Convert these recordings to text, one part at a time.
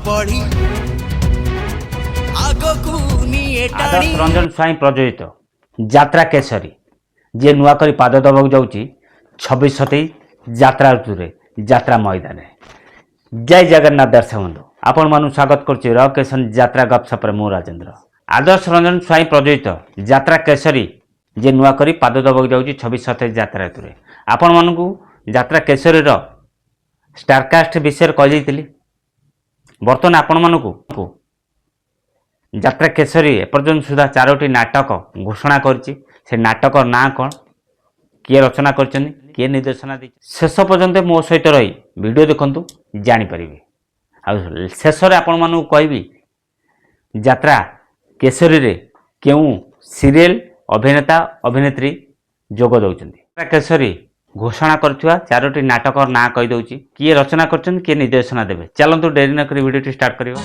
बढी आगकु निए आदर्श टाणी रंजन स्वाई प्रयोजित यात्रा केसरी जे नुआ करी पाद दबाक जाऊँगी 26-27 यात्रा ऋतु यात्रा मैदान जय जगन्नाथ दर्शक बंधु आपण मानु स्वागत करुच्ची रकेशन यात्रा गपसप मु राजेन्द्र। आदर्श रंजन स्वाई प्रयोजित यात्रा केसरी जे नुआ करी पाद दबाक जाऊँगी 26-27 यात्रा ऋतु आपण मानू यात्रा केसरी स्टारकास्ट विषय कही बर्तमान आपण मानू यात्रा केसरी एपर्यंत सुधा 4टी नाटक घोषणा करछि। से नाटक ना कौन किए रचना करछन किए निर्देशना दी शेष पर्यंत मो सहित रही वीडियो देखंतु जानि परिबे। आ शेष रे आपण मानु कहबी यात्रा केसरी रे केउ सीरियल अभिनेता अभिनेत्री जोग दउछन्ती। यात्रा केसरी घोषणा करथुवा 4टी नाटक ना कहि दउछि किए रचना करछन किए निर्देशना देबे। चलंतु देरी न करी वीडियो स्टार्ट करियो।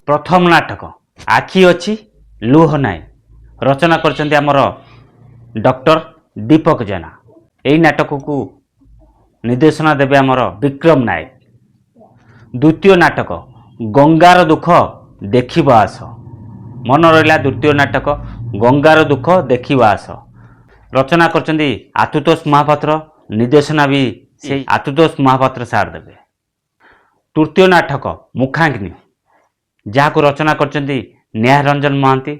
प्रथम नाटक आखि अच्छी लुह नाई रचना करछन्ती हमर डॉक्टर दीपक जेना। एई नाटक को निर्देशना देबे हमर विक्रम नायक। द्वितीय नाटक गंगार दुख देखिबा आस मन रहिला। द्वितीय नाटक गंगार दुख देखिबा आस रचना करछन्ती आशुतोष महापात्र निर्देशना भी से आशुतोष महापात्र सार देबे। तृतीय नाटक मुखाग्नि जहाँ को रचना करछन्ती नेहा रंजन महांती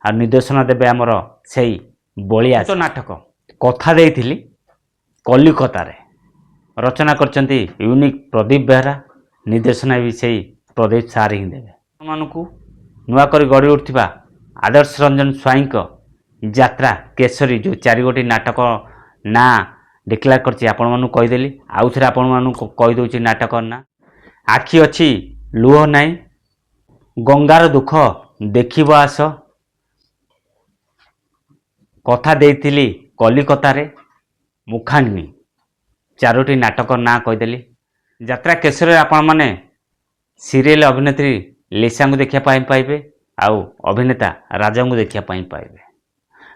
और निर्देशना देबे हमर सेई बलिया। तो नाटक कथा देइथिली कलिकता रे रचना करछन्ती यूनिक प्रदीप बेहरा निर्देशना भी सेई प्रदीप सार ही देबे। मानकु नुआ करी गड़ी उठिबा आदर्श रंजन स्वाई यात्रा केसरी जो 4 गोटी नाटक ना डिक्लेयर करछि आपण मानु कहि देली। आउ थरे आपण मानु कहि दउछि नाटक ना आखि अछि लुह नाई गंगार दुख देखिब आस कथा देइथिली कलिकता रे मुखाग्नि 4टी नाटक ना कहीदेली। यात्रा केसरी आपण माने सीरियल अभिनेत्री लिसा को देखिया पाइबे आउ अभिनेता राजा को देखिया पाइबे।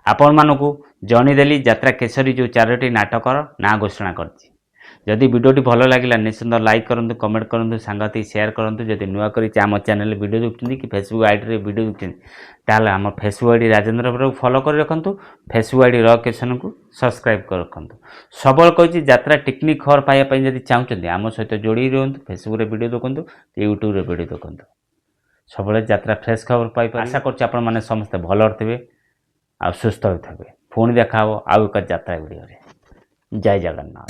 आपण मानकु जणीदेली यात्रा केसरी जो 4टी नाटक ना घोषणा करछि। जदि वीडियोटी भल लगिला निश्चित लाइक करंतु कमेंट करंतु सांगति शेयर करंतु। जदि नुआ करी आम चैनल वीडियो देखुछन्ती कि फेसबुक आईडी रे वीडियो देखुछन्ती ताले आम फेसबुक आईडी राजेन्द्र को फॉलो कर रखंतु। फेसबुक आईडी रकेशन को सब्सक्राइब कर रखंतु। सबल कहिछि यात्रा टेक्निक खबर पाइबा पई जदि चाहुछन्ती आम सहित जोड़ी रहंतु। फेसबुक रे वीडियो देखंतु यूट्यूब रे वीडियो देखंतु। सबले यात्रा फ्रेश खबर पाइ आशा करछि आपण माने समस्त भल रहथिबे आ सुस्थ होइथबे। पुणी देखा हो आउ एक यात्रा वीडियो रे। जय जगन्नाथ।